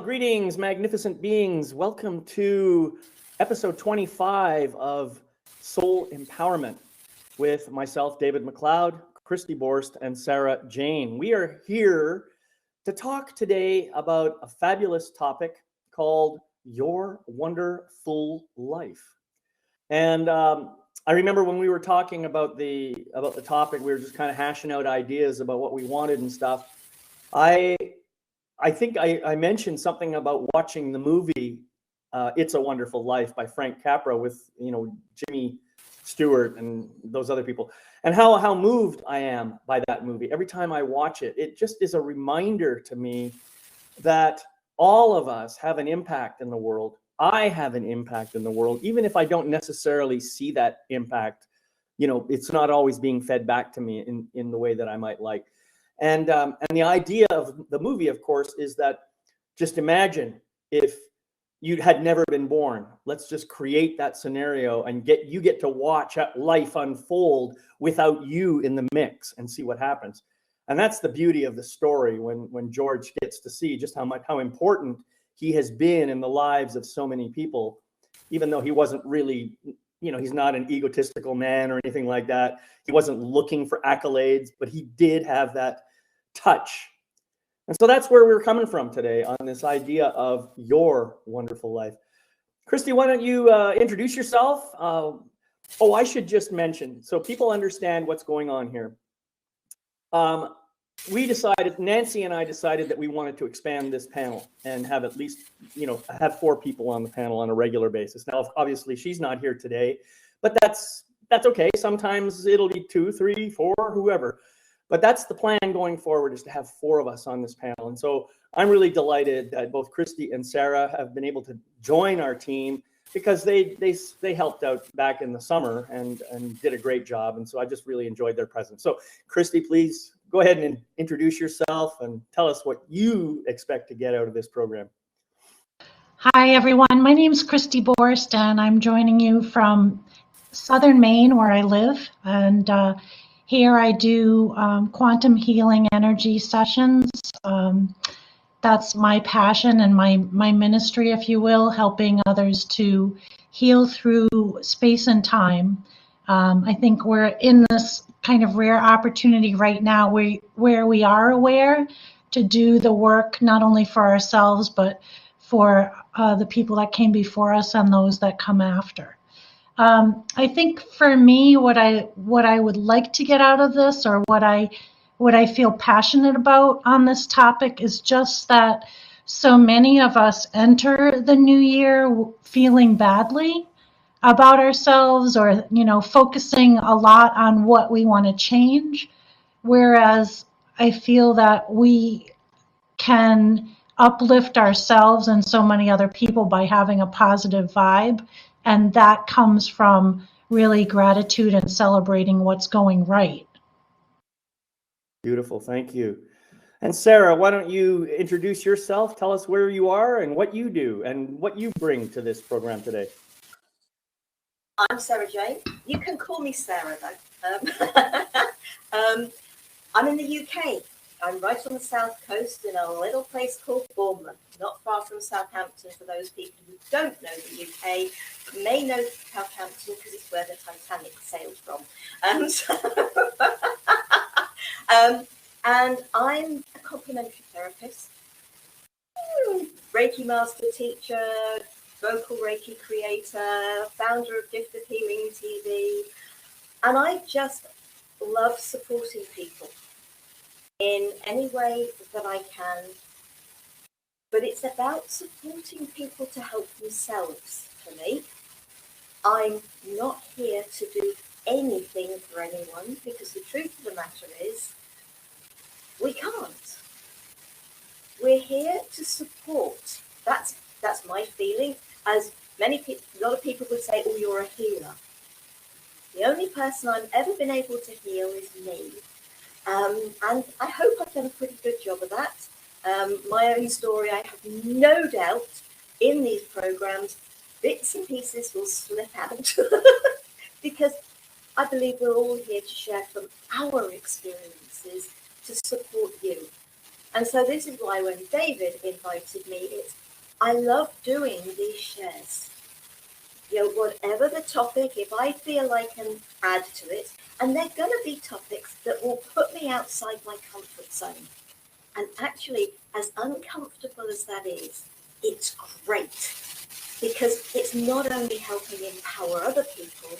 greetings, magnificent beings. Welcome to episode 25 of Soul Empowerment with myself, David McCleod, Kristi Borst, and Sara Jane. We are here to talk today about a fabulous topic called Your Wonderful Life. And I remember when we were talking about the topic, we were just kind of hashing out ideas about what we wanted and stuff. I think I mentioned something about watching the movie It's a Wonderful Life by Frank Capra with, Jimmy Stewart and those other people, and how moved I am by that movie. Every time I watch it, it just is a reminder to me that all of us have an impact in the world. I have an impact in the world, even if I don't necessarily see that impact. It's not always being fed back to me in the way that I might like. And the idea of the movie, of course, is that just imagine if you had never been born. Let's just create that scenario and you get to watch life unfold without you in the mix and see what happens. And that's the beauty of the story when George gets to see just how important he has been in the lives of so many people, even though he wasn't really, he's not an egotistical man or anything like that. He wasn't looking for accolades, but he did have that touch. And so that's where we're coming from today on this idea of your wonderful life. Kristi, why don't you introduce yourself? I should just mention, so people understand what's going on here. Nancy and I decided that we wanted to expand this panel and have at least, have 4 people on the panel on a regular basis. Now, obviously, she's not here today, but that's okay. Sometimes it'll be 2, 3, 4, whoever. But that's the plan going forward, is to have 4 of us on this panel. And so I'm really delighted that both Kristi and Sara have been able to join our team, because they helped out back in the summer and did a great job. And so I just really enjoyed their presence. So Kristi, please go ahead and introduce yourself and tell us what you expect to get out of this program. Hi, everyone. My name is Kristi Borst, and I'm joining you from Southern Maine, where I live. And here I do quantum healing energy sessions. That's my passion and my ministry, if you will, helping others to heal through space and time. I think we're in this kind of rare opportunity right now where we are aware to do the work, not only for ourselves, but for the people that came before us and those that come after. I think for me, what I would like to get out of this, or what I feel passionate about on this topic, is just that so many of us enter the new year feeling badly about ourselves, or focusing a lot on what we want to change, whereas I feel that we can uplift ourselves and so many other people by having a positive vibe, and that comes from really gratitude and celebrating what's going right. Beautiful, thank you. And Sara, why don't you introduce yourself? Tell us where you are and what you do and what you bring to this program today. I'm Sara Jane. You can call me Sara, though. I'm in the UK. I'm right on the south coast in a little place called Bournemouth, not far from Southampton. For those people who don't know the UK, may know Southampton because it's where the Titanic sailed from. And I'm a complementary therapist, Reiki master teacher, vocal Reiki creator, founder of Gift of Healing TV, and I just love supporting people in any way that I can. But it's about supporting people to help themselves for me. I'm not here to do anything for anyone, because the truth of the matter is we can't. We're here to support. That's my feeling. As a lot of people would say, oh, you're a healer. The only person I've ever been able to heal is me. And I hope I've done a pretty good job of that. My own story, I have no doubt in these programs, bits and pieces will slip out because I believe we're all here to share from our experiences to support you. And so this is why when David invited me, I love doing these shares. Whatever the topic, if I feel I can add to it, and they're going to be topics that will put me outside my comfort zone. And actually, as uncomfortable as that is, it's great, because it's not only helping empower other people,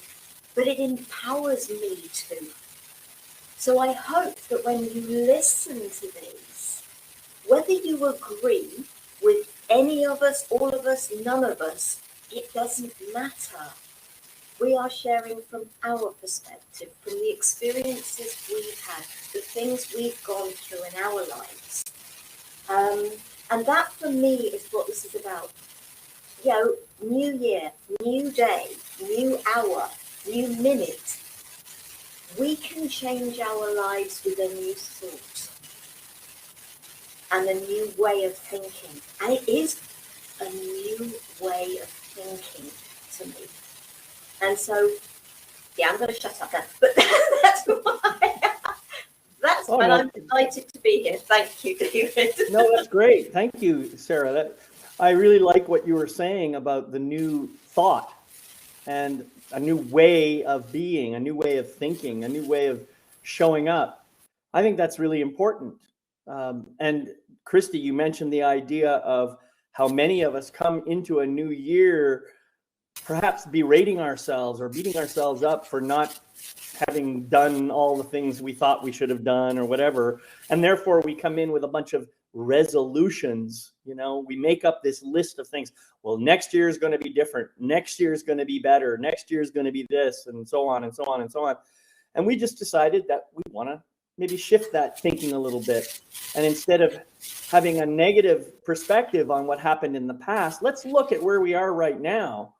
but it empowers me too. So I hope that when you listen to these, whether you agree with any of us, all of us, none of us, it doesn't matter. We are sharing from our perspective, from the experiences we've had, the things we've gone through in our lives. And that for me is what this is about. New year, new day, new hour, new minute. We can change our lives with a new thought and a new way of thinking. And it is a new way of thinking to me. And so, I'm going to shut up now. But that's why. I'm delighted to be here. Thank you, David. No, that's great. Thank you, Sara. I really like what you were saying about the new thought and a new way of being, a new way of thinking, a new way of showing up. I think that's really important. And Kristi, you mentioned the idea of how many of us come into a new year perhaps berating ourselves or beating ourselves up for not having done all the things we thought we should have done or whatever. And therefore we come in with a bunch of resolutions. We make up this list of things. Well, next year is going to be different. Next year is going to be better. Next year is going to be this, and so on and so on and so on. And we just decided that we want to maybe shift that thinking a little bit. And instead of having a negative perspective on what happened in the past, let's look at where we are right now.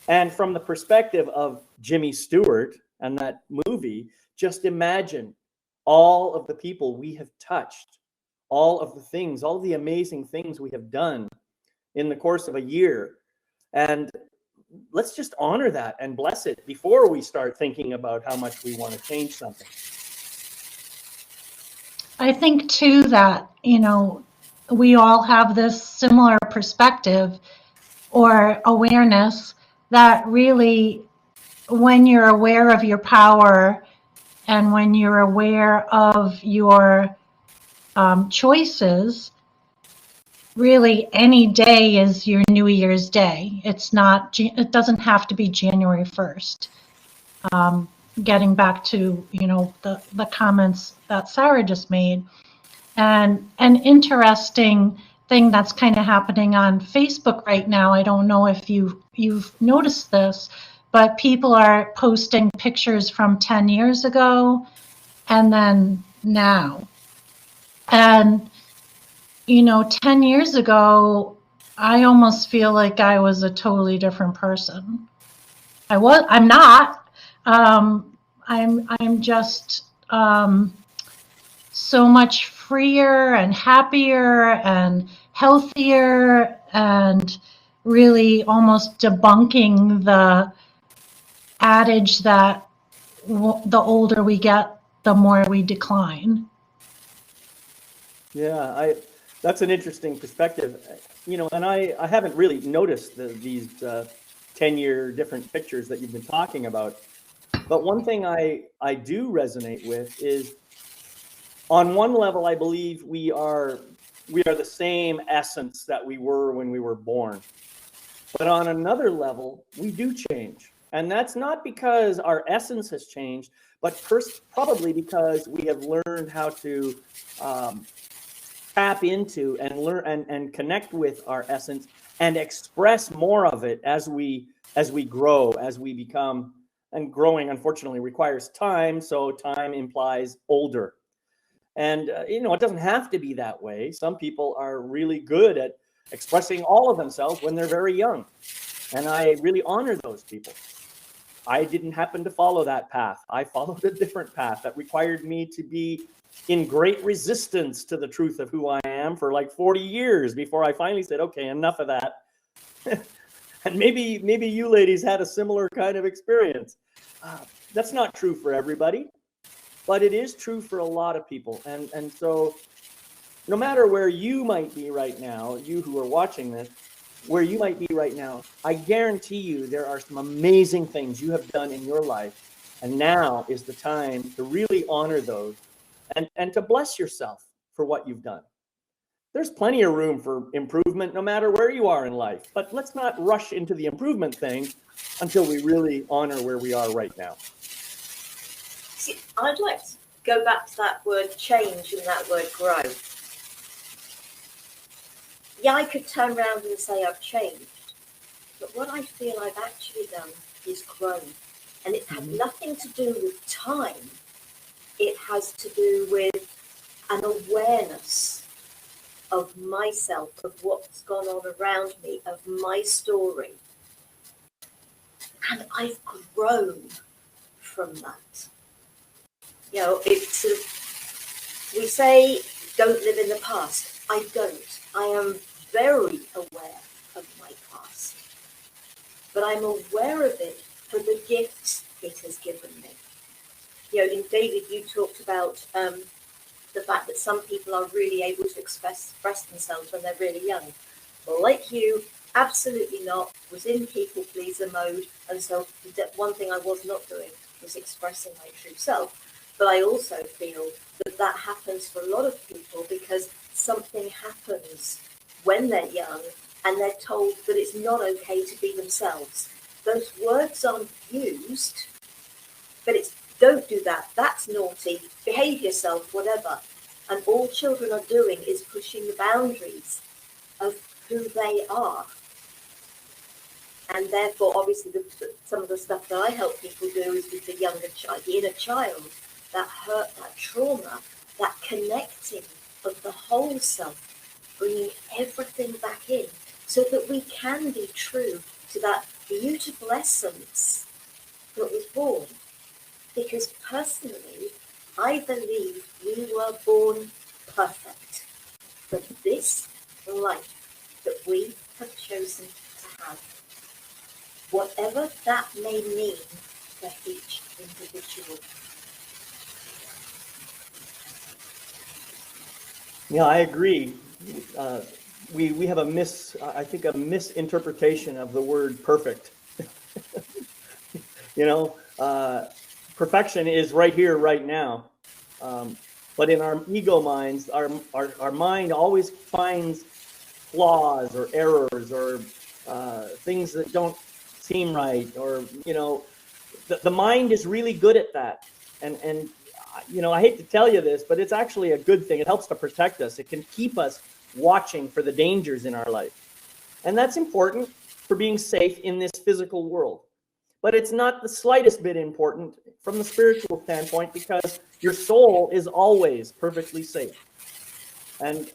And from the perspective of Jimmy Stewart and that movie, just imagine all of the people we have touched, all of the things, all the amazing things we have done in the course of a year. And let's just honor that and bless it before we start thinking about how much we want to change something. I think too that, we all have this similar perspective or awareness that really, when you're aware of your power and when you're aware of your choices, really any day is your New Year's Day. It doesn't have to be January 1st. Getting back to, the comments that Sara just made. And an interesting thing that's kind of happening on Facebook right now, I don't know if you've noticed this, but people are posting pictures from 10 years ago and then now. And 10 years ago, I almost feel like I was a totally different person. I'm not. I'm just so much freer and happier and healthier, and really almost debunking the adage that the older we get, the more we decline. Yeah, that's an interesting perspective, and I haven't really noticed these 10-year different pictures that you've been talking about. But one thing I do resonate with is, on one level, I believe we are the same essence that we were when we were born. But on another level, we do change. And that's not because our essence has changed, but probably because we have learned how to tap into and learn and connect with our essence and express more of it as we grow, as we become. And growing, unfortunately, requires time. So time implies older. And, it doesn't have to be that way. Some people are really good at expressing all of themselves when they're very young. And I really honor those people. I didn't happen to follow that path. I followed a different path that required me to be in great resistance to the truth of who I am for like 40 years before I finally said, okay, enough of that. And maybe you ladies had a similar kind of experience. That's not true for everybody, but it is true for a lot of people. And so no matter where you might be right now, you who are watching this, where you might be right now, I guarantee you there are some amazing things you have done in your life. And now is the time to really honor those and to bless yourself for what you've done. There's plenty of room for improvement no matter where you are in life, but let's not rush into the improvement thing until we really honor where we are right now. See, I'd like to go back to that word change and that word grow. Yeah, I could turn around and say I've changed, but what I feel I've actually done is grown. And it had nothing to do with time. It has to do with an awareness of myself, of what's gone on around me, of my story. And I've grown from that. You know, it's sort of, we say, don't live in the past. I don't. I am very aware of my past. But I'm aware of it for the gifts it has given me. You know, and David, you talked about the fact that some people are really able to express themselves when they're really young. Well, like you, absolutely not, was in people pleaser mode, and so one thing I was not doing was expressing my true self. But I also feel that that happens for a lot of people because something happens when they're young and they're told that it's not okay to be themselves. Those words aren't used, but it's don't do that, that's naughty, behave yourself, whatever. And all children are doing is pushing the boundaries of who they are. And therefore, obviously, some of the stuff that I help people do is with the younger child, the inner child, that hurt, that trauma, that connecting of the whole self, bringing everything back in so that we can be true to that beautiful essence that was born. Because personally, I believe we were born perfect for this life that we have chosen to have. Whatever that may mean for each individual. Yeah, I agree. We have a misinterpretation of the word perfect. You know, perfection is right here, right now. But in our ego minds, our mind always finds flaws or errors or things that don't seem right, or, you know, the mind is really good at that. And you know, I hate to tell you this, but it's actually a good thing. It helps to protect us. It can keep us watching for the dangers in our life. And that's important for being safe in this physical world. But it's not the slightest bit important from the spiritual standpoint, because your soul is always perfectly safe. And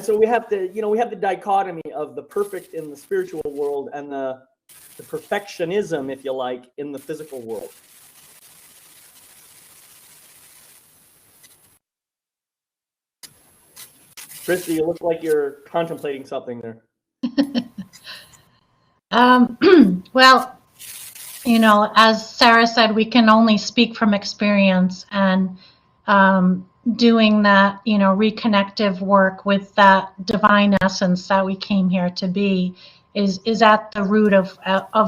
so we have to, you know, we have the dichotomy of the perfect in the spiritual world and the perfectionism, if you like, in the physical world. Kristi, you look like you're contemplating something there. Well, you know, as Sara said, we can only speak from experience, and doing that, you know, reconnective work with that divine essence that we came here to be is at the root of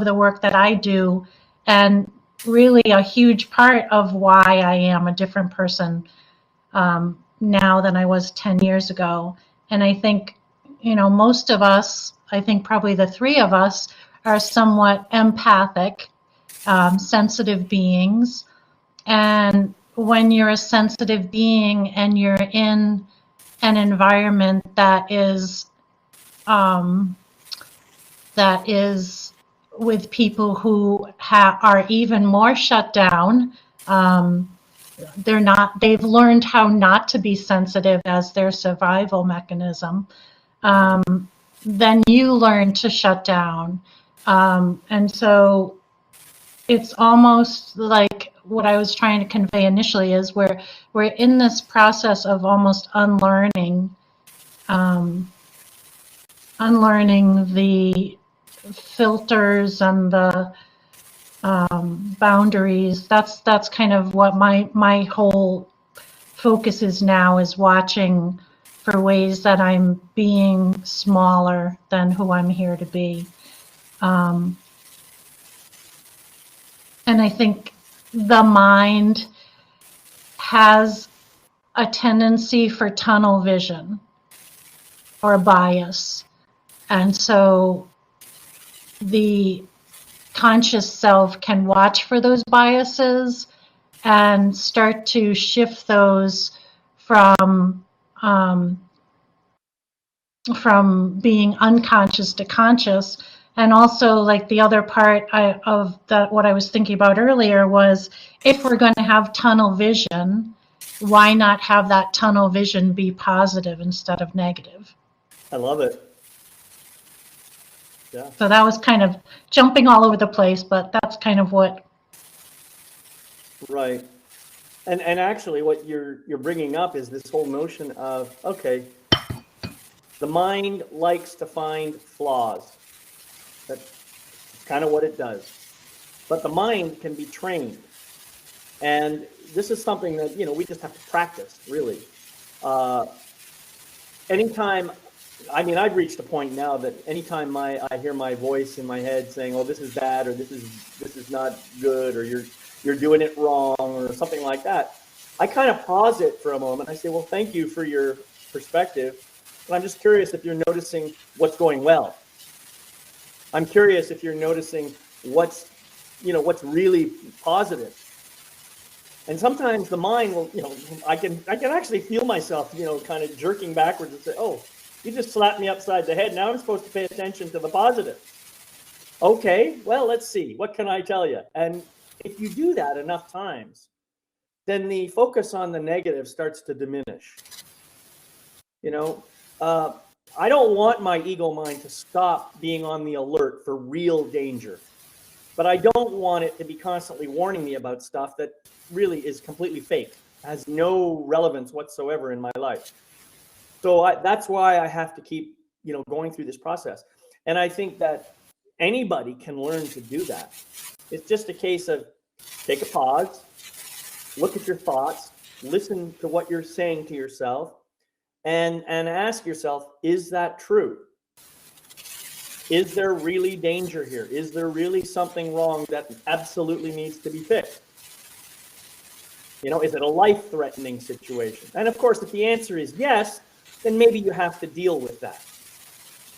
the work that I do, and really a huge part of why I am a different person now than I was 10 years ago. And I think, you know, most of us, I think probably the three of us, are somewhat empathic, sensitive beings. And when you're a sensitive being and you're in an environment that is with people who are even more shut down, they've learned how not to be sensitive as their survival mechanism, then you learn to shut down. And so it's almost like what I was trying to convey initially is we're in this process of almost unlearning the filters and the boundaries. That's kind of what my whole focus is now, is watching for ways that I'm being smaller than who I'm here to be. And I think the mind has a tendency for tunnel vision or bias. And so the conscious self can watch for those biases and start to shift those from being unconscious to conscious. And also, like, the other part of that, what I was thinking about earlier was, if we're going to have tunnel vision, why not have that tunnel vision be positive instead of negative? I love it. Yeah. So that was kind of jumping all over the place, but that's kind of what. Right. And actually what you're bringing up is this whole notion of, okay, the mind likes to find flaws. That's kind of what it does. But the mind can be trained. And this is something that, we just have to practice, really. Anytime, I've reached a point now that anytime I hear my voice in my head saying, oh, this is bad, or this is not good, or you're doing it wrong, or something like that, I kind of pause it for a moment. I say, well, thank you for your perspective. But I'm just curious if you're noticing what's going well. I'm curious if you're noticing what's really positive. And sometimes the mind will, I can actually feel myself, kind of jerking backwards and say, oh, you just slapped me upside the head. Now I'm supposed to pay attention to the positive. Okay, well, let's see. What can I tell you? And if you do that enough times, then the focus on the negative starts to diminish. I don't want my ego mind to stop being on the alert for real danger, but I don't want it to be constantly warning me about stuff that really is completely fake, has no relevance whatsoever in my life. So that's why I have to keep, going through this process. And I think that anybody can learn to do that. It's just a case of take a pause, look at your thoughts, listen to what you're saying to yourself, and ask yourself, is that true? Is there really danger here? Is there really something wrong that absolutely needs to be fixed? Is it a life-threatening situation? And of course, if the answer is yes, then maybe you have to deal with that.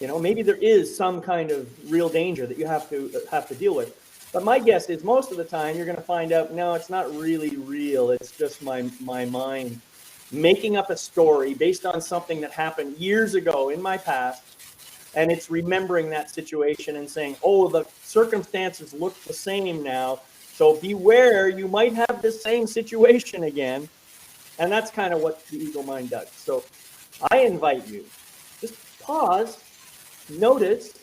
Maybe there is some kind of real danger that you have to deal with. But my guess is most of the time you're going to find out, no, it's not really real. It's just my mind making up a story based on something that happened years ago in my past. And it's remembering that situation and saying, oh, the circumstances look the same now. So beware, you might have the same situation again. And that's kind of what the ego mind does. So I invite you, just pause, notice,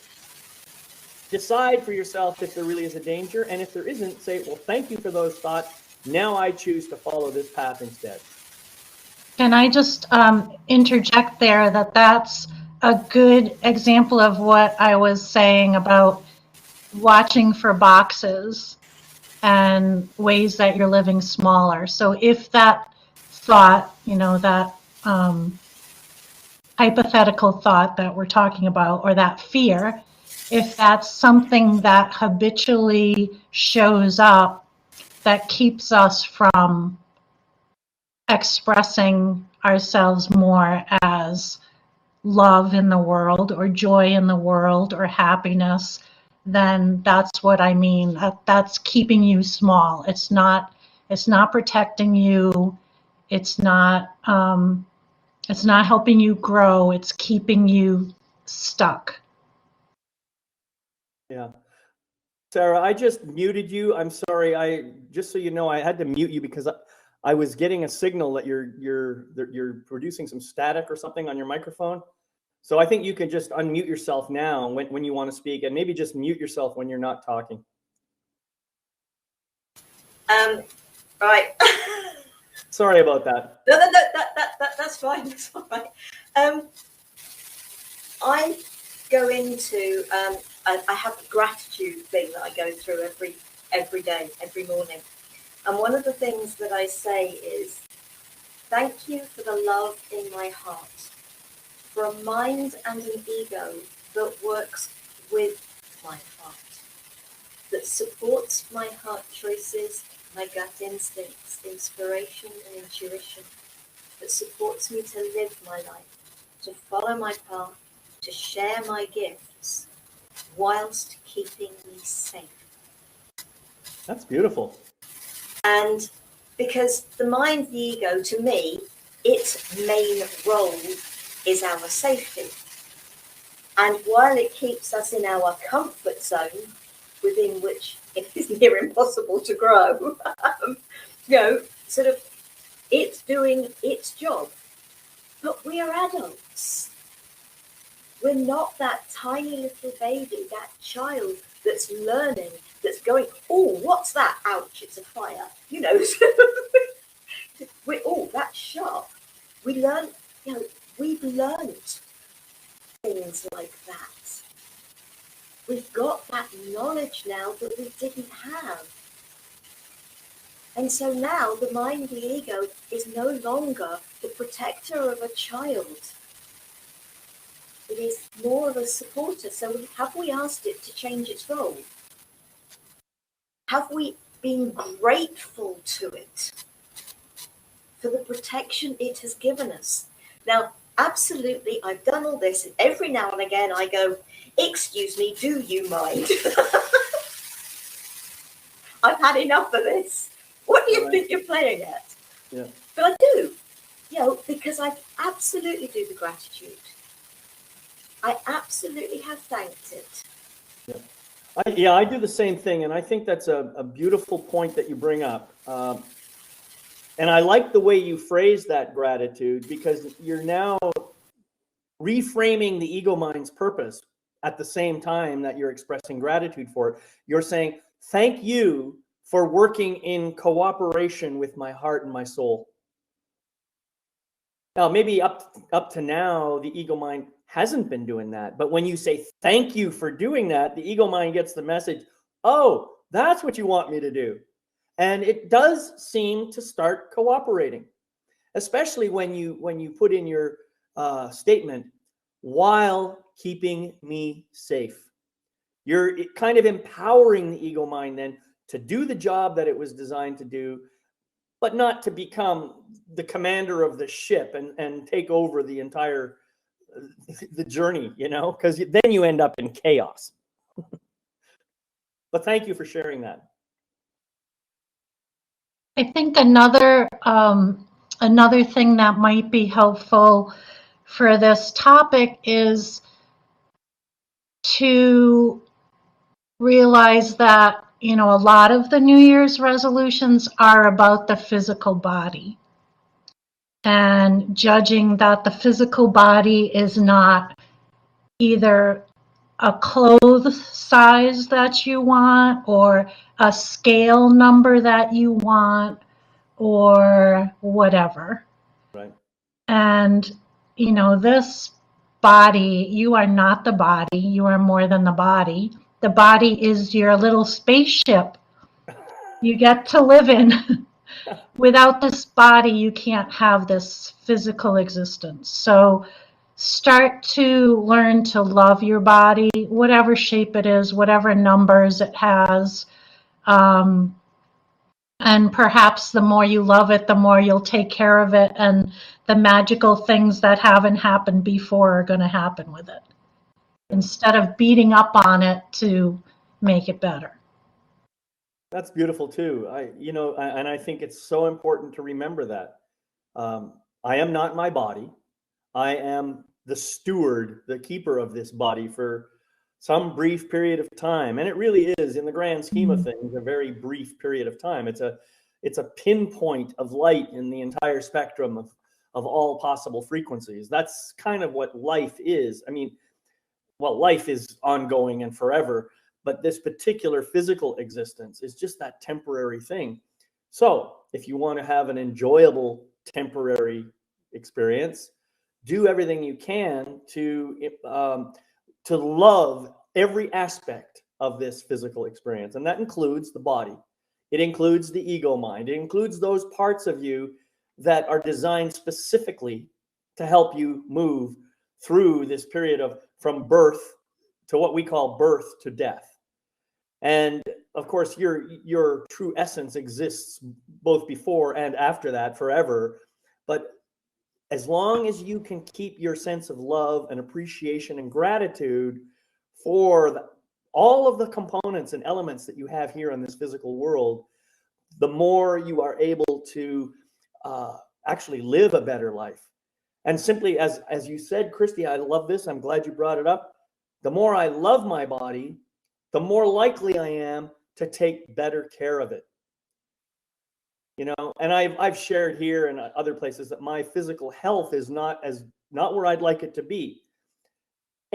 decide for yourself if there really is a danger. And if there isn't, say, well, thank you for those thoughts. Now I choose to follow this path instead. Can I just interject there that that's a good example of what I was saying about watching for boxes and ways that you're living smaller. So if that thought, that hypothetical thought that we're talking about, or that fear, if that's something that habitually shows up that keeps us from expressing ourselves more as love in the world or joy in the world or happiness, then that's what I mean. That's keeping you small. It's not protecting you. It's not helping you grow. It's keeping you stuck. Yeah. Sara, I just muted you. I'm sorry. Just so you know, I had to mute you because I was getting a signal that you're producing some static or something on your microphone. So I think you can just unmute yourself now when you want to speak, and maybe just mute yourself when you're not talking. Right. Sorry about that. No, that's fine. That's all right. I go into I have a gratitude thing that I go through every day, every morning. And one of the things that I say is, thank you for the love in my heart. for a mind and an ego that works with my heart, that supports my heart choices, my gut instincts, inspiration and intuition, that supports me to live my life, to follow my path, to share my gifts, whilst keeping me safe. That's beautiful. And because the mind, the ego, to me, its main role is our safety. And while it keeps us in our comfort zone, within which it is near impossible to grow, sort of it's doing its job. But we are adults. We're not that tiny little baby, that child that's learning, that's going, oh, what's that? Ouch, it's a fire. Oh, that's sharp. We've learned things like that. We've got that knowledge now that we didn't have. And so now the mind, the ego, is no longer the protector of a child. It is more of a supporter. So have we asked it to change its role? Have we been grateful to it for the protection it has given us? Now, absolutely, I've done all this, and every now and again I go, excuse me, do you mind? I've had enough of this. What do you think you're playing at? Yeah. But I do, because I absolutely do the gratitude. I absolutely have thanked it. Yeah. I do the same thing, and I think that's a beautiful point that you bring up. And I like the way you phrase that gratitude, because you're now reframing the ego mind's purpose at the same time that you're expressing gratitude for it. You're saying, thank you for working in cooperation with my heart and my soul. Now, maybe up to now, the ego mind hasn't been doing that. But when you say thank you for doing that, the ego mind gets the message, oh, that's what you want me to do. And it does seem to start cooperating, especially when you put in your statement, while keeping me safe. You're kind of empowering the ego mind then to do the job that it was designed to do, but not to become the commander of the ship and take over the entire the journey, because then you end up in chaos. But thank you for sharing that. I think another thing that might be helpful for this topic is to realize that, a lot of the New Year's resolutions are about the physical body, and judging that the physical body is not either a clothes size that you want, or a scale number that you want, or whatever. Right. And, this body, you are not the body. You are more than the body. The body is your little spaceship you get to live in. Without this body, you can't have this physical existence. So start to learn to love your body, whatever shape it is, whatever numbers it has. And perhaps the more you love it, the more you'll take care of it, and the magical things that haven't happened before are going to happen with it, instead of beating up on it to make it better. That's beautiful too. And I think it's so important to remember that. I am not my body. I am the steward, the keeper of this body for some brief period of time. And it really is, in the grand scheme of things, a very brief period of time. It's a pinpoint of light in the entire spectrum of all possible frequencies. That's kind of what life is. I mean, well, life is ongoing and forever, but this particular physical existence is just that temporary thing. So if you want to have an enjoyable temporary experience, do everything you can to love every aspect of this physical experience. And that includes the body. It includes the ego mind. It includes those parts of you that are designed specifically to help you move through this period of from birth to what we call birth to death. And of course, your true essence exists both before and after that forever. But as long as you can keep your sense of love and appreciation and gratitude for all of the components and elements that you have here in this physical world, the more you are able to actually live a better life. And simply, as you said, Kristi, I love this. I'm glad you brought it up. The more I love my body, the more likely I am to take better care of it. You know, and I've shared here and other places that my physical health is not where I'd like it to be.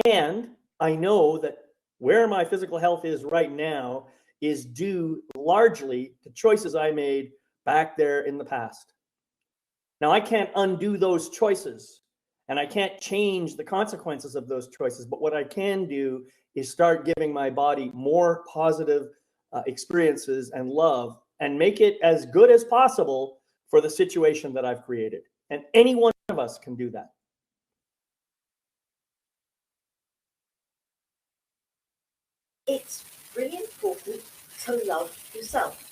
And I know that where my physical health is right now is due largely to choices I made back there in the past. Now, I can't undo those choices, and I can't change the consequences of those choices. But what I can do is start giving my body more positive experiences and love, and make it as good as possible for the situation that I've created. And any one of us can do that. It's really important to love yourself.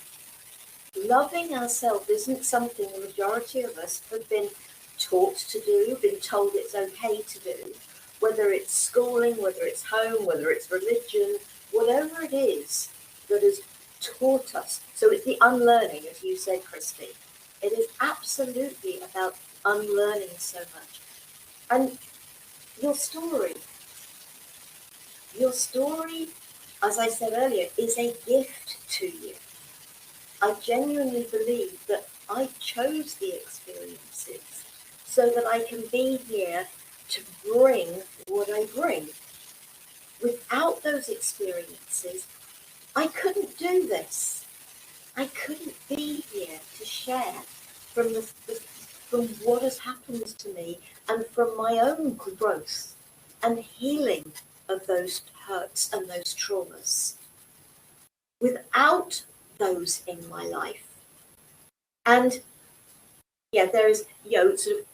Loving ourselves isn't something the majority of us have been taught to do, been told it's okay to do, whether it's schooling, whether it's home, whether it's religion, whatever it is that has taught us. So it's the unlearning, as you said, Kristi. It is absolutely about unlearning so much. And your story, as I said earlier, is a gift to you. I genuinely believe that I chose the experiences so that I can be here to bring what I bring. Without those experiences, I couldn't do this. I couldn't be here to share from what has happened to me and from my own growth and healing of those hurts and those traumas. Without those in my life, and there's sort of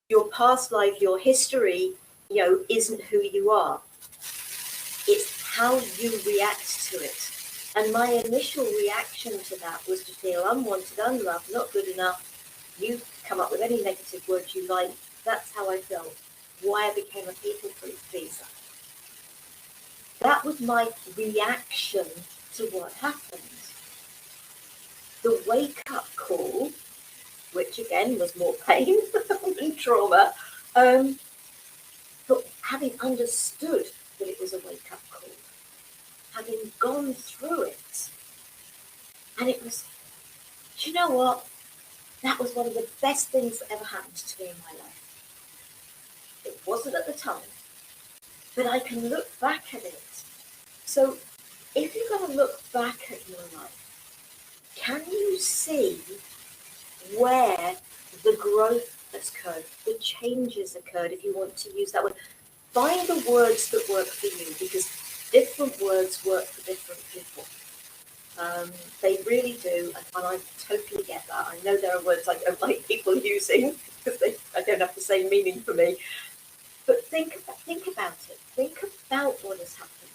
your past life, your history, isn't who you are. It's how you react to it. And my initial reaction to that was to feel unwanted, unloved, not good enough. You come up with any negative words you like. That's how I felt. Why I became a people pleaser. That was my reaction to what happened. The wake-up call, which again was more pain than trauma, but having understood that it was a wake-up call, having gone through it, and it was, do you know what? That was one of the best things that ever happened to me in my life. It wasn't at the time, but I can look back at it. So if you're going to look back at your life, can you see where the growth has occurred, the changes occurred, if you want to use that word? Find the words that work for you, because different words work for different people. They really do, and I totally get that. I know there are words I don't like people using because they don't have the same meaning for me. But think about it. Think about what has happened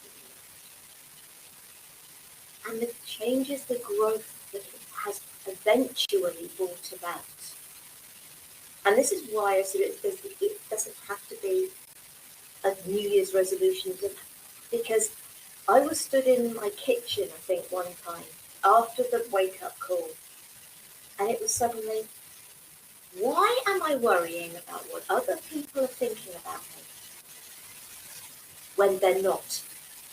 to you and the changes, the growth that it has eventually brought about. And this is why I said it doesn't have to be a New Year's resolution, because I was stood in my kitchen, I think, one time after the wake-up call, and it was suddenly, why am I worrying about what other people are thinking about me when they're not?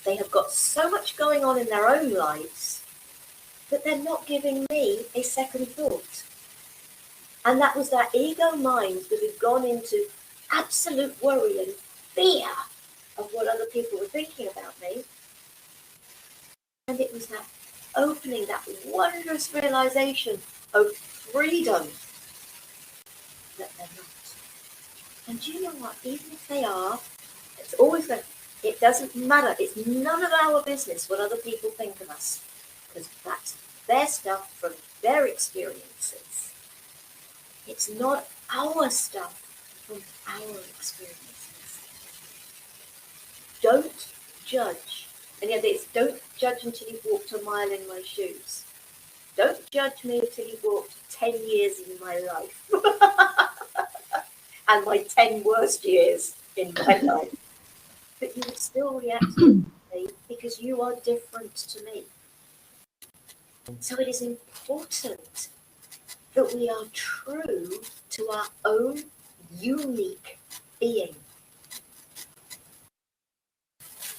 They have got so much going on in their own lives that they're not giving me a second thought. And that was that ego mind that had gone into absolute worry and fear of what other people were thinking about me. And it was that opening, that wondrous realization of freedom that they're not. And do you know what? Even if they are, it's always going, it doesn't matter. It's none of our business what other people think of us, because that's their stuff from their experiences. It's not our stuff from our experiences. don't judge. And yet it's don't judge until you've walked a mile in my shoes. Don't judge me until you've walked 10 years in my life. And my 10 worst years in my life. But you would still react differently because you are different to me. So it is important that we are true to our own unique being.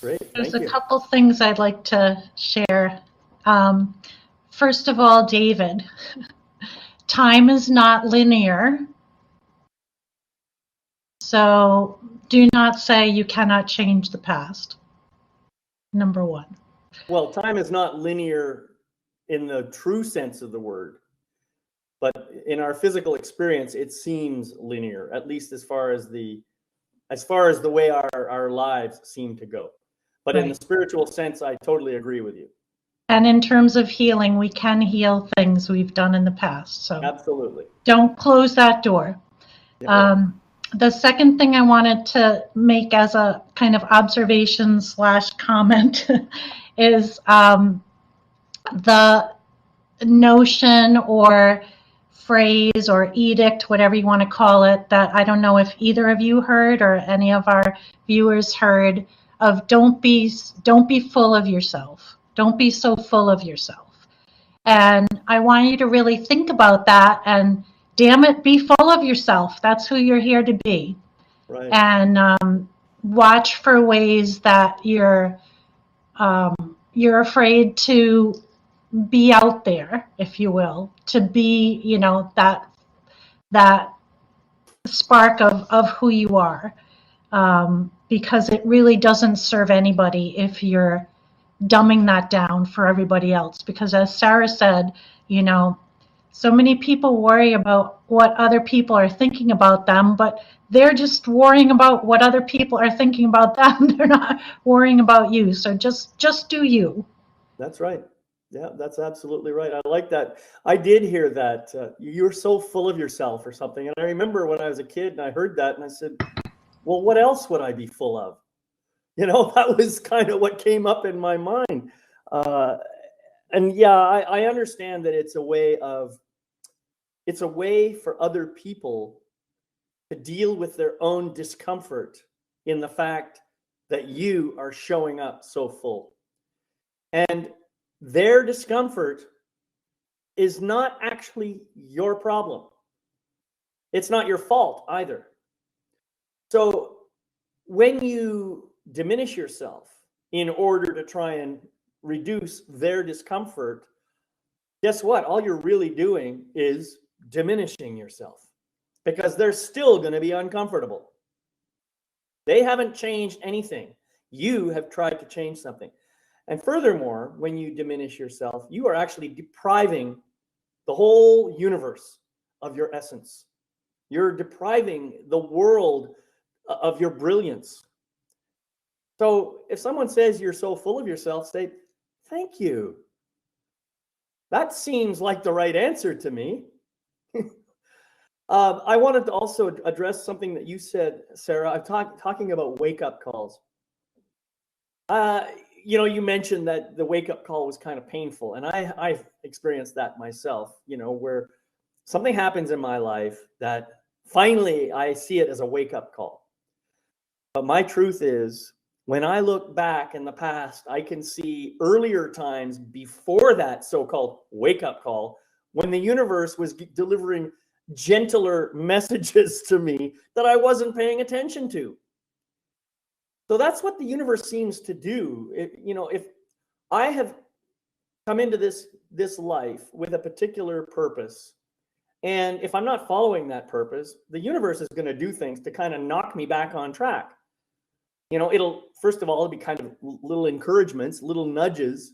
Great. There's a couple things I'd like to share. First of all, David, time is not linear. So do not say you cannot change the past. Number one. Well, time is not linear in the true sense of the word, but in our physical experience, it seems linear, at least as far as the way our lives seem to go. But in the spiritual sense, I totally agree with you. And in terms of healing, we can heal things we've done in the past. So absolutely, don't close that door. Yeah. The second thing I wanted to make as a kind of observation / comment is the notion or phrase or edict, whatever you want to call it, that I don't know if either of you heard or any of our viewers heard, of don't be full of yourself. Don't be so full of yourself. And I want you to really think about that, and damn it, be full of yourself. That's who you're here to be. Right. And watch for ways that you're afraid to be out there, if you will, to be, you know, that spark of who you are, because it really doesn't serve anybody if you're dumbing that down for everybody else. Because as Sara said, you know, so many people worry about what other people are thinking about them, but they're just worrying about what other people are thinking about them. They're not worrying about you. So just do you. That's right. Yeah, that's absolutely right. I like that. I did hear that. You're so full of yourself or something. And I remember when I was a kid and I heard that and I said, well, what else would I be full of? You know, that was kind of what came up in my mind. And yeah, I understand that it's a way for other people to deal with their own discomfort in the fact that you are showing up so full. And their discomfort is not actually your problem. It's not your fault either. So when you diminish yourself in order to try and reduce their discomfort, guess what? All you're really doing is diminishing yourself, because they're still going to be uncomfortable. They haven't changed anything. You have tried to change something. And furthermore, when you diminish yourself, you are actually depriving the whole universe of your essence. You're depriving the world of your brilliance. So if someone says you're so full of yourself, say, thank you. That seems like the right answer to me. I wanted to also address something that you said, Sara. I'm talking about wake-up calls. You know, you mentioned that the wake-up call was kind of painful, and I've experienced that myself, you know, where something happens in my life that finally I see it as a wake-up call. But my truth is, when I look back in the past, I can see earlier times before that so-called wake-up call, when the universe was delivering gentler messages to me that I wasn't paying attention to. So that's what the universe seems to do. You know, if I have come into this life with a particular purpose, and if I'm not following that purpose, the universe is going to do things to kind of knock me back on track. You know, it'll be kind of little encouragements, little nudges.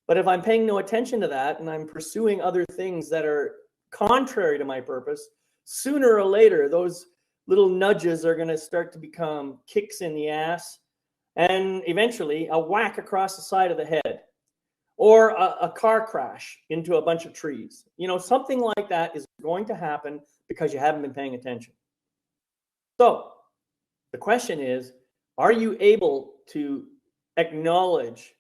But if I'm paying no attention to that and I'm pursuing other things that are contrary to my purpose, sooner or later, those little nudges are going to start to become kicks in the ass, and eventually a whack across the side of the head, or a car crash into a bunch of trees. You know, something like that is going to happen because you haven't been paying attention. So the question is, Are you able to acknowledge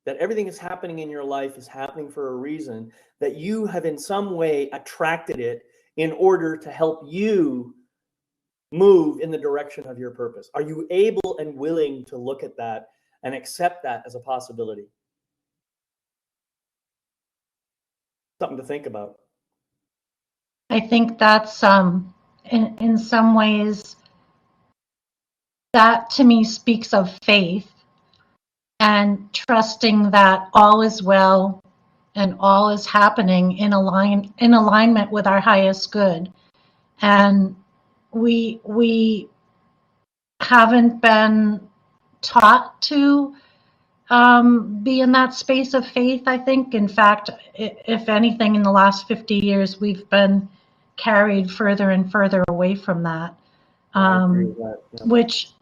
that everything that's happening in your life is happening for a reason, that you have in some way attracted it in order to help you move in the direction of your purpose? Are you able and willing to look at that and accept that as a possibility? Something to think about. I think that's in some ways, that to me speaks of faith and trusting that all is well and all is happening in alignment with our highest good. And we haven't been taught to be in that space of faith, I think. In fact, if anything, in the last 50 years, we've been carried further and further away from that. I agree with that. Yeah.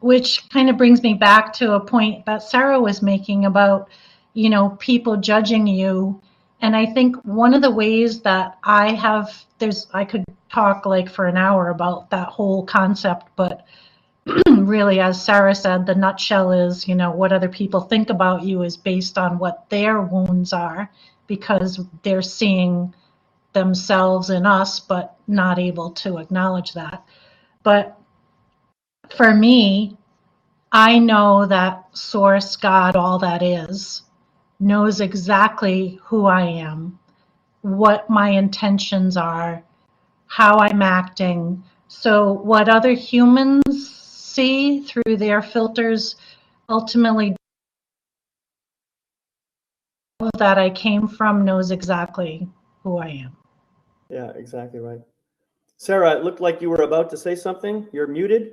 Which kind of brings me back to a point that Sara was making about, people judging you. And I think one of the ways that I could talk like for an hour about that whole concept, but really, as Sara said, the nutshell is, what other people think about you is based on what their wounds are, because they're seeing themselves in us, but not able to acknowledge that. But for me, I know that Source, God, all that is, knows exactly who I am, what my intentions are, how I'm acting. So what other humans see through their filters ultimately that I came from knows exactly who I am. Yeah, exactly right. Sara, it looked like you were about to say something. You're muted.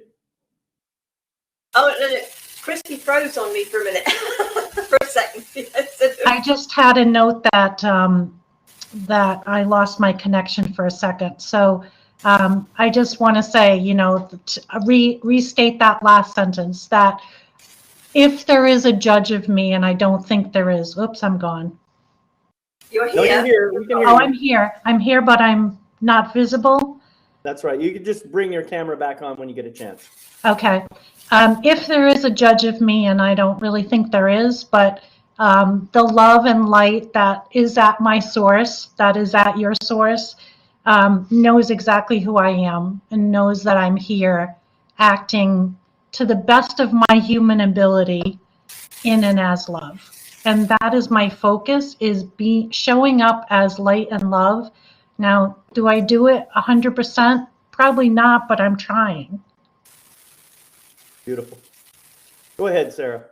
Oh, no. Kristi froze on me for a minute. For a second. I just had a note that that I lost my connection for a second. So I just want to say, restate that last sentence, that if there is a judge of me, and I don't think there is, oops, I'm gone. You're here. No, you're here. We can hear Oh, you. I'm here. I'm here, but I'm not visible. That's right. You can just bring your camera back on when you get a chance. Okay. If there is a judge of me, and I don't really think there is, but the love and light that is at my source, that is at your source, knows exactly who I am and knows that I'm here acting to the best of my human ability in and as love. And that is my focus, is showing up as light and love. Now, do I do it 100%? Probably not, but I'm trying. Beautiful. Go ahead, Sara.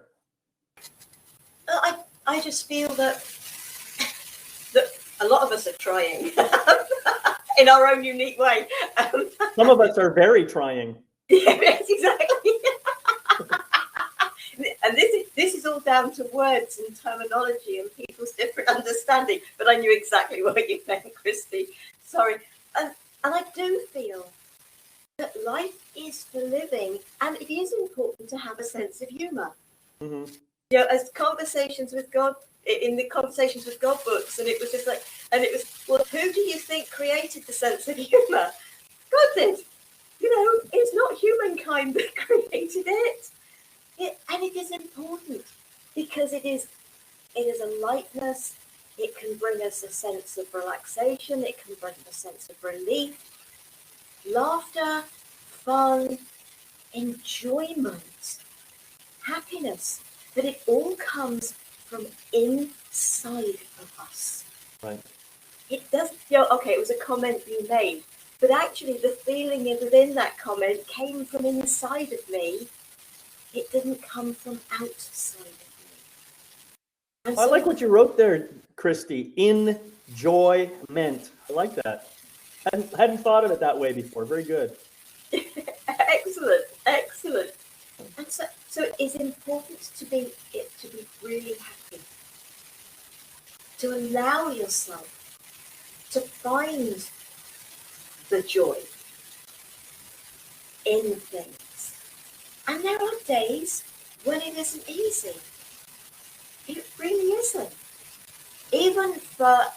I just feel that a lot of us are trying in our own unique way. Some of us are very trying. Yes, exactly. And this is all down to words and terminology and people's different understanding. But I knew exactly what you meant, Kristi. Sorry. And I do feel that life is for living, and it is important to have a sense of humor. Mm-hmm. As conversations with God, in the Conversations with God books, and it was just like, and it was, well, who do you think created the sense of humor? God did. It's not humankind that created it. And it is important because it is a lightness. It can bring us a sense of relaxation. It can bring a sense of relief, laughter, fun, enjoyment, happiness. But it all comes from inside of us. Right. It doesn't, okay, it was a comment you made, but actually the feeling within that comment came from inside of me. It didn't come from outside of me. And I like what you wrote there, Kristi. Enjoyment. I like that. Hadn't thought of it that way before. Very good. Excellent. And so it is important to be really happy. To allow yourself to find the joy in things. And there are days when it isn't easy. It really isn't. Even for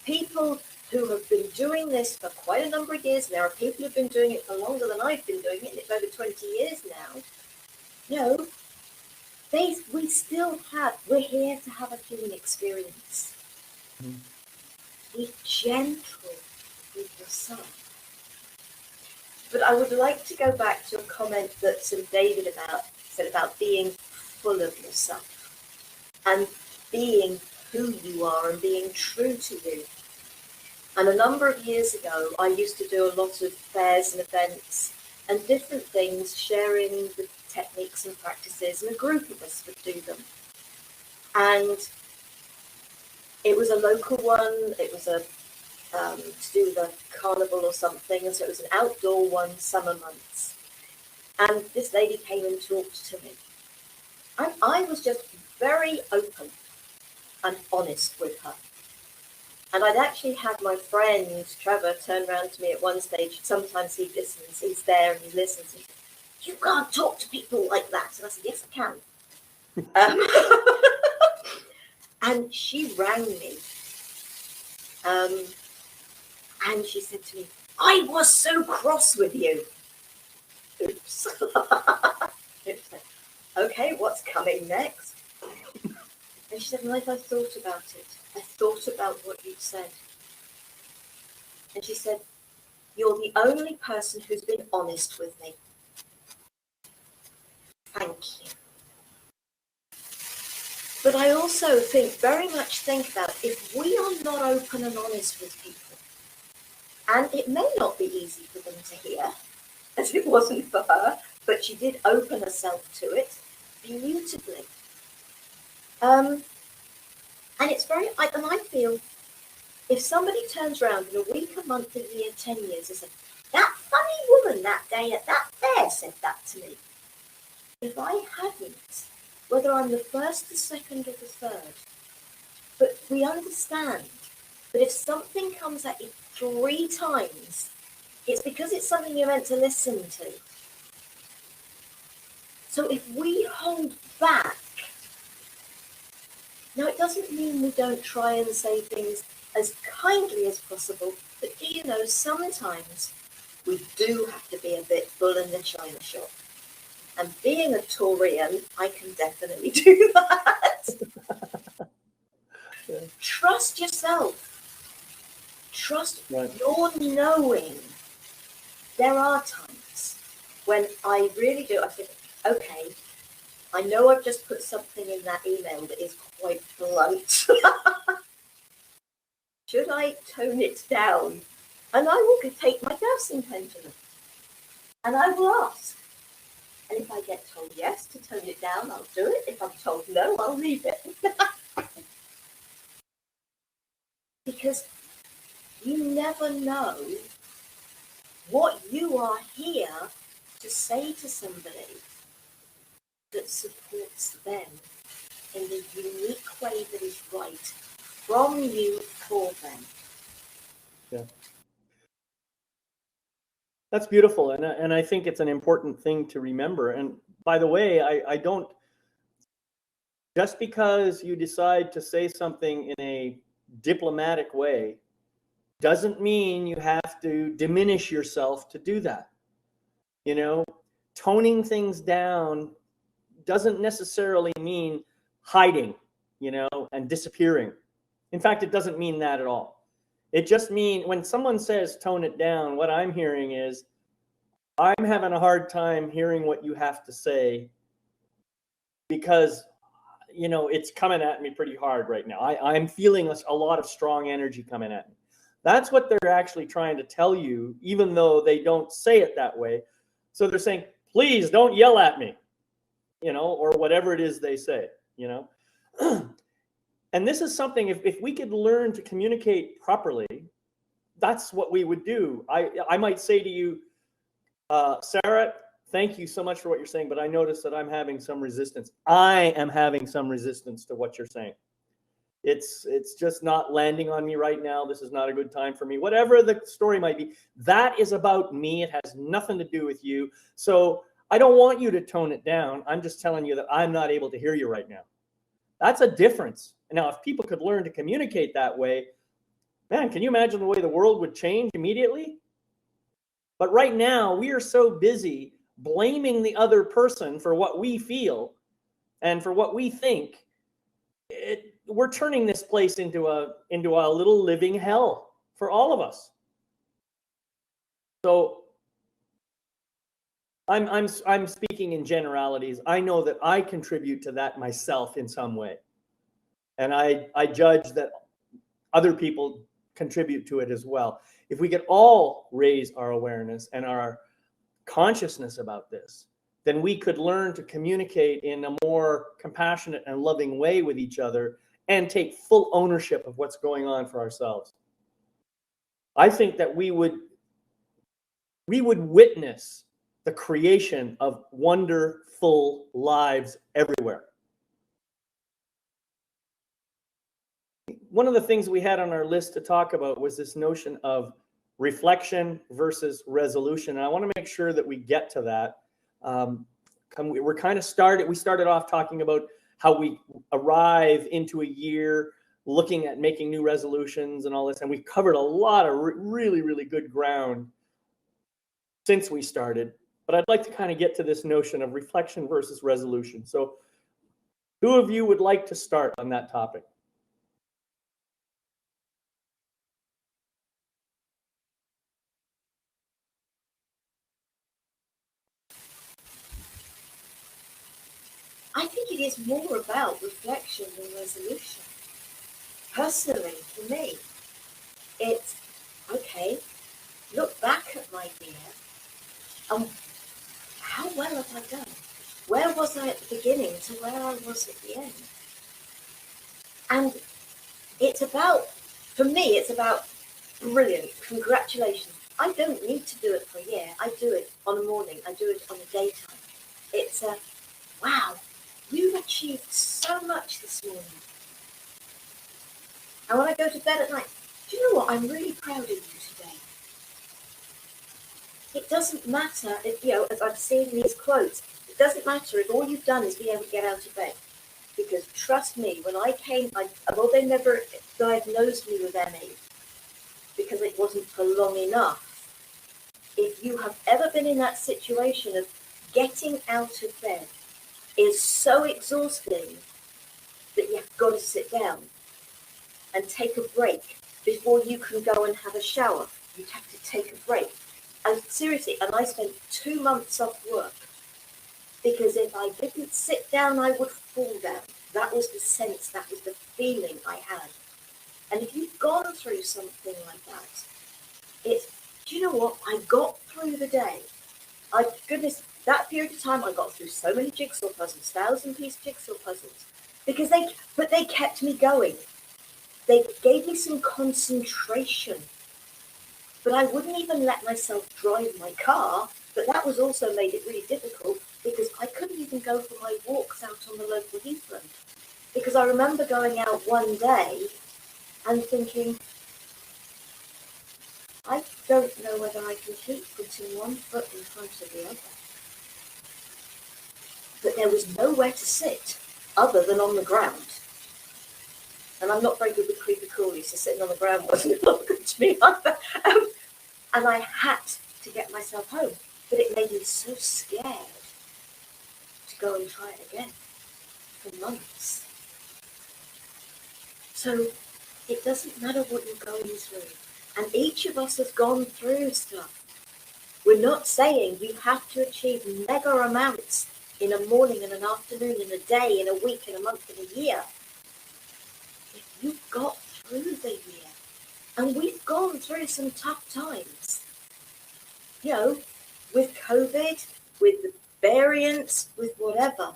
people who have been doing this for quite a number of years, and there are people who've been doing it for longer than I've been doing it, over 20 years now. we're here to have a human experience. Mhm. Be gentle with yourself. But I would like to go back to a comment that David said about being full of yourself and being who you are and being true to you. And a number of years ago, I used to do a lot of fairs and events and different things, sharing the techniques and practices, and a group of us would do them. And it was a local one, it was a to do with a carnival or something, and so it was an outdoor one, summer months. And this lady came and talked to me. And I was just very open and honest with her. And I'd actually had my friend Trevor turn around to me at one stage. Sometimes he listens, he's there and he listens. And he said, "You can't talk to people like that." And I said, "Yes, I can." And she rang me. And she said to me, "I was so cross with you." Oops. Okay, what's coming next? And she said, "Well, I thought about it. I thought about what you said." And she said, "You're the only person who's been honest with me. Thank you." But I also very much think about if we are not open and honest with people, and it may not be easy for them to hear, as it wasn't for her, but she did open herself to it beautifully. And it's and I feel if somebody turns around in a week, a month, a year, 10 years and says, "That funny woman that day at that fair said that to me," if I hadn't, whether I'm the first, the second, or the third, but we understand that if something comes at you 3 times, it's because it's something you're meant to listen to. So if we hold back, now it doesn't mean we don't try and say things as kindly as possible, but do you know, sometimes we do have to be a bit bull in the china shop. And being a Taurian, I can definitely do that. Yeah. Trust yourself. Trust Right. your knowing. There are times when I really do. I think, okay, I know I've just put something in that email that is quite blunt. Should I tone it down? And I will take my dosing pendulum and I will ask. And if I get told yes to tone it down, I'll do it. If I'm told no, I'll leave it. Because you never know what you are here to say to somebody that supports them in the unique way that is right from you for them. Yeah. That's beautiful. And I think it's an important thing to remember. And by the way, I don't, just because you decide to say something in a diplomatic way doesn't mean you have to diminish yourself to do that. You know, toning things down doesn't necessarily mean hiding, and disappearing. In fact, it doesn't mean that at all. It just means when someone says tone it down, what I'm hearing is, I'm having a hard time hearing what you have to say because, it's coming at me pretty hard right now. I'm feeling a lot of strong energy coming at me. That's what they're actually trying to tell you, even though they don't say it that way. So they're saying, please don't yell at me, or whatever it is they say, And this is something, if we could learn to communicate properly, that's what we would do. I might say to you, Sara, thank you so much for what you're saying, but I noticed that I'm having some resistance. I am having some resistance to what you're saying. It's just not landing on me right now. This is not a good time for me. Whatever the story might be, that is about me. It has nothing to do with you. So I don't want you to tone it down. I'm just telling you that I'm not able to hear you right now. That's a difference. Now, if people could learn to communicate that way, man, can you imagine the way the world would change immediately? But right now, we are so busy blaming the other person for what we feel and for what we think, we're turning this place into a little living hell for all of us. So I'm speaking in generalities. I know that I contribute to that myself in some way, and I judge that other people contribute to it as well. If we could all raise our awareness and our consciousness about this, then we could learn to communicate in a more compassionate and loving way with each other and take full ownership of what's going on for ourselves. I think that we would witness the creation of wonderful lives everywhere. One of the things we had on our list to talk about was this notion of reflection versus resolution. And I want to make sure that we get to that. We started off talking about how we arrive into a year looking at making new resolutions and all this. And we've covered a lot of really, really good ground since we started. But I'd like to kind of get to this notion of reflection versus resolution. So who of you would like to start on that topic? I think it is more about reflection than resolution. Personally, for me, it's, okay, look back at my year, and how well have I done? Where was I at the beginning to where I was at the end? And it's about, for me, it's about, brilliant, congratulations. I don't need to do it for a year. I do it on a morning. I do it on a daytime. It's a, wow, you've achieved so much this morning. And when I go to bed at night, do you know what? I'm really proud of you today. It doesn't matter if, as I've seen these quotes, it doesn't matter if all you've done is be able to get out of bed. Because trust me, when I came, although they never diagnosed me with ME, because it wasn't for long enough, if you have ever been in that situation of getting out of bed is so exhausting that you've got to sit down and take a break before you can go and have a shower. You have to take a break. And seriously, and I spent 2 months off work because if I didn't sit down, I would fall down. That was the sense, that was the feeling I had. And if you've gone through something like that, it's, do you know what? I got through the day. That period of time, I got through so many jigsaw puzzles, 1,000-piece jigsaw puzzles, because they kept me going. They gave me some concentration. But I wouldn't even let myself drive my car, but that was also made it really difficult because I couldn't even go for my walks out on the local heathland. Because I remember going out one day and thinking, I don't know whether I can keep putting one foot in front of the other. But there was nowhere to sit other than on the ground. And I'm not very good with creepy crawlies, so sitting on the ground wasn't good to me either. And I had to get myself home. But it made me so scared to go and try it again for months. So it doesn't matter what you're going through. And each of us has gone through stuff. We're not saying you have to achieve mega amounts in a morning, in an afternoon, in a day, in a week, in a month, in a year. If you got through the year, and we've gone through some tough times, with COVID, with the variants, with whatever.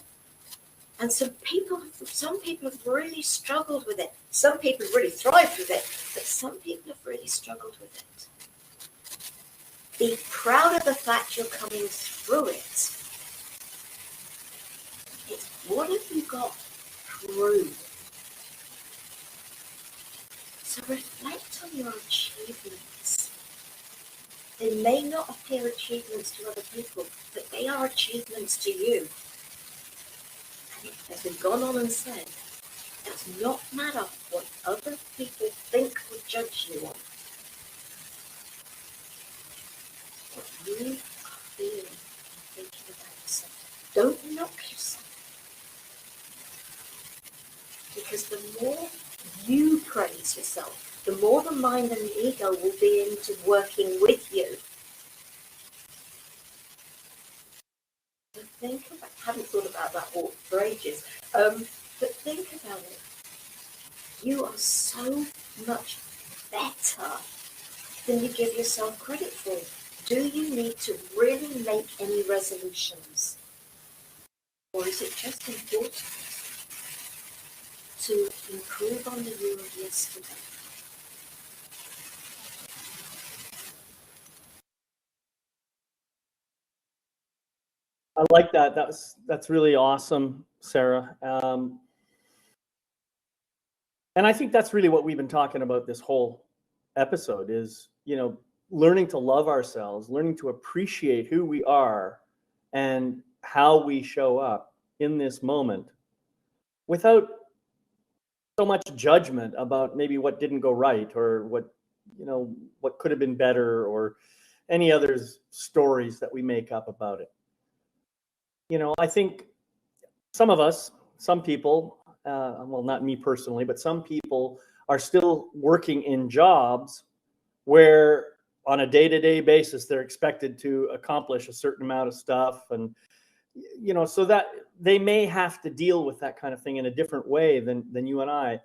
And some people have really struggled with it. Some people have really thrived with it, but some people have really struggled with it. Be proud of the fact you're coming through it. It's what have you got through? So reflect on your achievements. They may not appear achievements to other people, but they are achievements to you. And it has been gone on and said, it does not matter what other people think or judge you on. What you are feeling and thinking about yourself. Don't knock yourself. mind and the ego will be into working with you. But think about, I haven't thought about that for ages, but think about it. You are so much better than you give yourself credit for. Do you need to really make any resolutions? Or is it just important to improve on the you of yesterday? I like that. That's really awesome, Sara. And I think that's really what we've been talking about this whole episode is, learning to love ourselves, learning to appreciate who we are and how we show up in this moment without so much judgment about maybe what didn't go right or what could have been better or any other stories that we make up about it. I think some people, well, not me personally, but some people are still working in jobs where on a day-to-day basis, they're expected to accomplish a certain amount of stuff. And, so that they may have to deal with that kind of thing in a different way than you and I.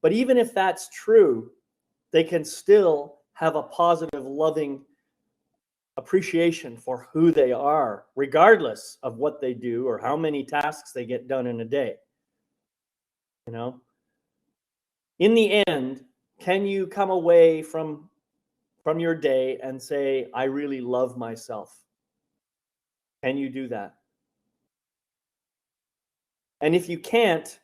But even if that's true, they can still have a positive, loving appreciation for who they are, regardless of what they do or how many tasks they get done in a day. In the end, can you come away from your day and say, I really love myself? Can you do that? And if you can't,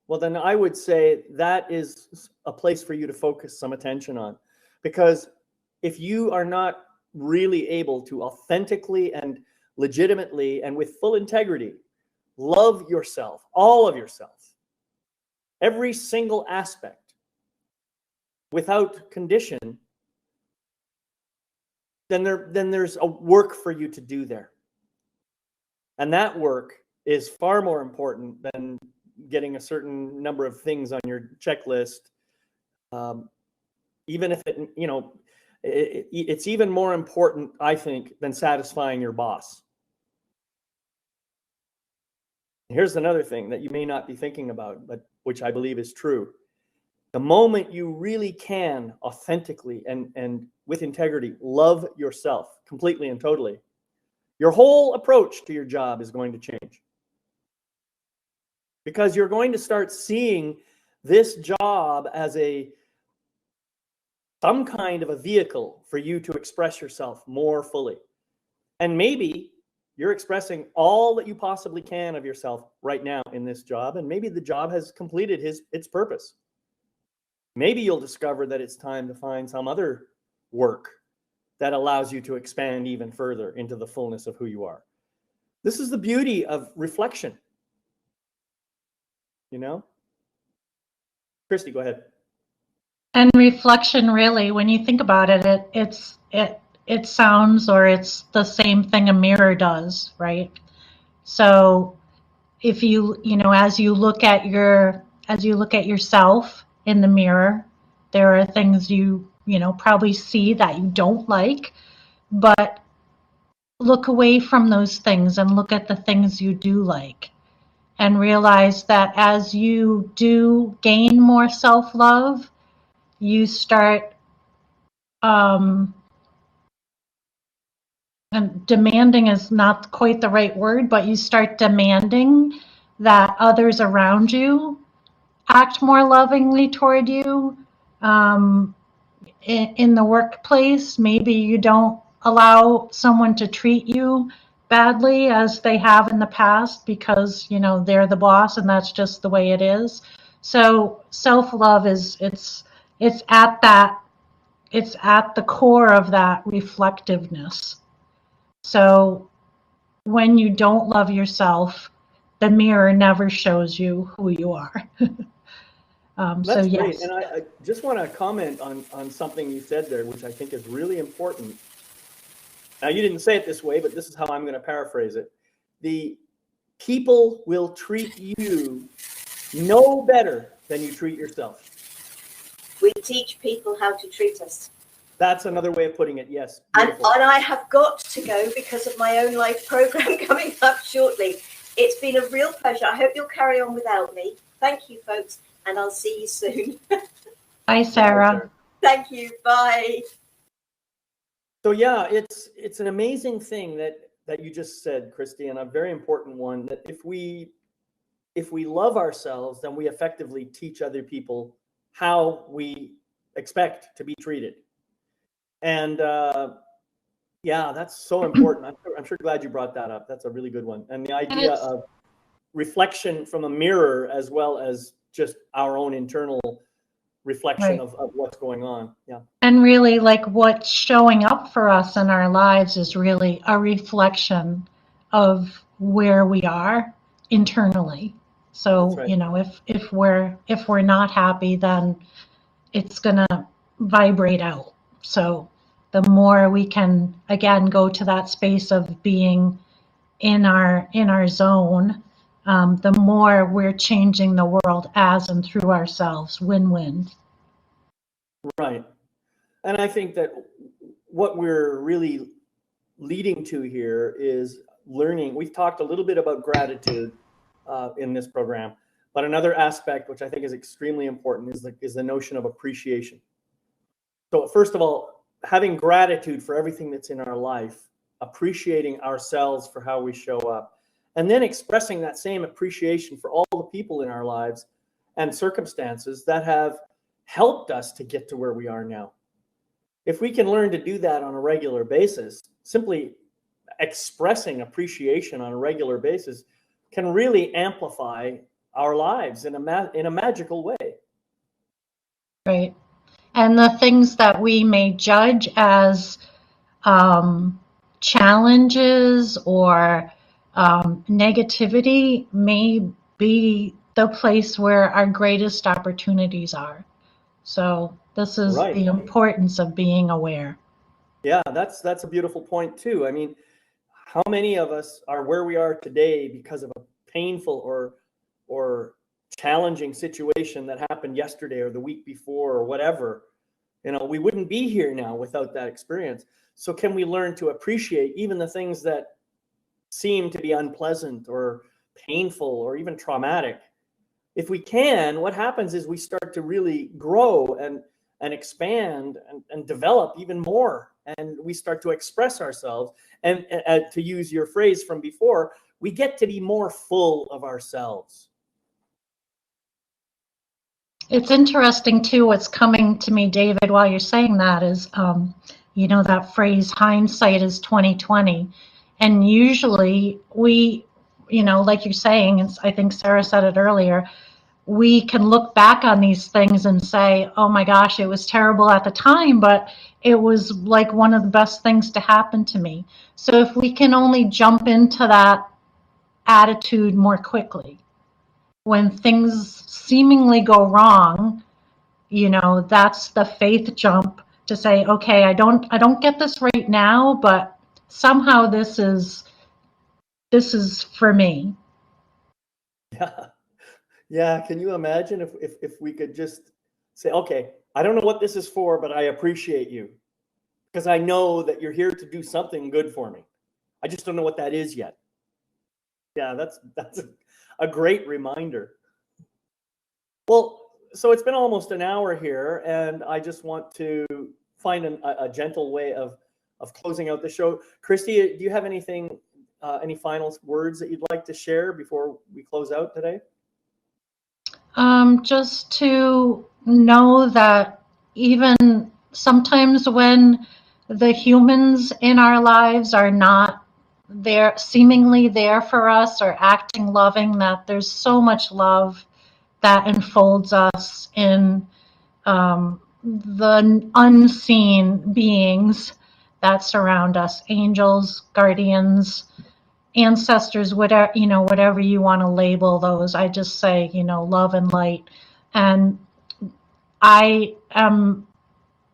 well, then I would say that is a place for you to focus some attention on. Because if you are not really able to authentically and legitimately and with full integrity love yourself, all of yourself, every single aspect, without condition, then there's a work for you to do there. And that work is far more important than getting a certain number of things on your checklist. Even if it's even more important, I think, than satisfying your boss. Here's another thing that you may not be thinking about, but which I believe is true. The moment you really can authentically and with integrity love yourself completely and totally, your whole approach to your job is going to change. Because you're going to start seeing this job as some kind of a vehicle for you to express yourself more fully. And maybe you're expressing all that you possibly can of yourself right now in this job, and maybe the job has completed its purpose. Maybe you'll discover that it's time to find some other work that allows you to expand even further into the fullness of who you are. This is the beauty of reflection. Kristi, go ahead. And reflection, really, when you think about it, it sounds, or it's the same thing a mirror does, right? So if as you look at yourself in the mirror, there are things you probably see that you don't like, but look away from those things and look at the things you do like, and realize that as you do gain more self-love, you start and demanding is not quite the right word, but you start demanding that others around you act more lovingly toward you. In the workplace, maybe you don't allow someone to treat you badly as they have in the past because they're the boss and that's just the way it is. So self-love it's at the core of that reflectiveness. So when you don't love yourself, the mirror never shows you who you are. That's yes. great. And I just want to comment on something you said there, which I think is really important. Now, you didn't say it this way, but this is how I'm going to paraphrase it. The people will treat you no better than you treat yourself. We teach people how to treat us. That's another way of putting it. Yes. And I have got to go because of my own live program coming up shortly. It's been a real pleasure. I hope you'll carry on without me. Thank you, folks, and I'll see you soon. Bye, Sara. Thank you. Bye. So yeah, it's an amazing thing that you just said, Kristi, and a very important one, that if we love ourselves, then we effectively teach other people how we expect to be treated. And yeah, that's so important. I'm sure glad you brought that up. That's a really good one. And the idea of reflection from a mirror, as well as just our own internal reflection of what's going on. Yeah. And really, like, what's showing up for us in our lives is really a reflection of where we are internally. So, right. you know, if we're not happy, then it's gonna vibrate out. So the more we can, again, go to that space of being in our zone, the more we're changing the world as and through ourselves. Win-win. Right. And I think that what we're really leading to here is learning. We've talked a little bit about gratitude in this program, but another aspect, which I think is extremely important, is the notion of appreciation. So first of all, having gratitude for everything that's in our life, appreciating ourselves for how we show up, and then expressing that same appreciation for all the people in our lives and circumstances that have helped us to get to where we are now. If we can learn to do that on a regular basis, simply expressing appreciation on a regular basis can really amplify our lives in a magical way. Right. And the things that we may judge as challenges or negativity may be the place where our greatest opportunities are. So this is the importance of being aware. Yeah, that's a beautiful point too. I mean, how many of us are where we are today because of a painful or challenging situation that happened yesterday or the week before or whatever? You know, we wouldn't be here now without that experience. So can we learn to appreciate even the things that seem to be unpleasant or painful or even traumatic? If we can, what happens is we start to really grow and expand and develop even more. And we start to express ourselves. And to use your phrase from before, we get to be more full of ourselves. It's interesting too, what's coming to me, David, while you're saying that is, you know, that phrase, hindsight is 20/20. And usually we, you know, like you're saying, and I think Sara said it earlier, we can look back on these things and say, oh my gosh, it was terrible at the time, but it was like one of the best things to happen to me. So if we can only jump into that attitude more quickly, when things seemingly go wrong, you know, that's the faith jump to say, okay, I don't get this right now, but somehow this is for me. Yeah. Can you imagine if we could just say, okay, I don't know what this is for, but I appreciate you because I know that you're here to do something good for me. I just don't know what that is yet. Yeah, that's a great reminder. Well, so it's been almost an hour here, and I just want to find a gentle way of closing out the show. Kristi, do you have anything, any final words that you'd like to share before we close out today? Just to know that even sometimes when the humans in our lives are not there, seemingly there for us or acting loving, that there's so much love that enfolds us in the unseen beings that surround us, angels, guardians, ancestors, whatever, you know, whatever you want to label those. I just say, you know, love and light. And I am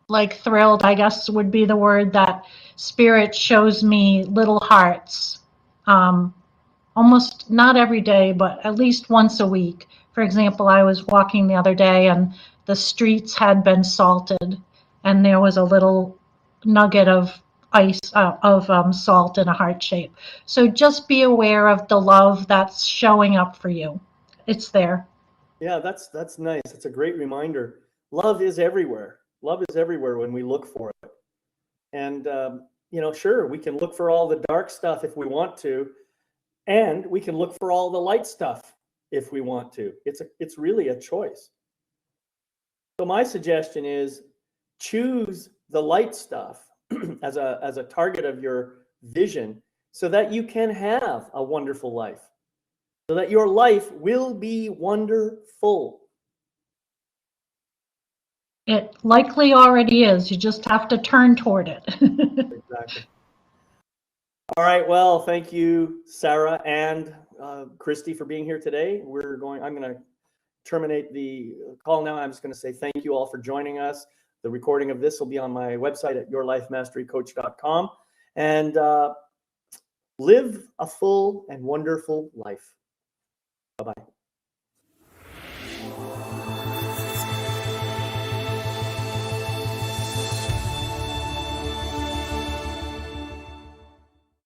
like thrilled, I guess would be the word, that Spirit shows me little hearts, almost not every day, but at least once a week. For example, I was walking the other day and the streets had been salted and there was a little nugget of ice salt in a heart shape. So just be aware of the love that's showing up for you. It's there. Yeah, that's nice. It's a great reminder. Love is everywhere. Love is everywhere when we look for it. And you know, sure, we can look for all the dark stuff if we want to, and we can look for all the light stuff if we want to. It's really a choice. So my suggestion is choose the light stuff as a target of your vision so that you can have a wonderful life, so that your life will be wonderful. It likely already is. You just have to turn toward it. Exactly. All right. Well, thank you, Sara and Kristi, for being here today. I'm going to terminate the call now. I'm just going to say thank you all for joining us. The recording of this will be on my website at yourlifemasterycoach.com. And live a full and wonderful life. Bye-bye.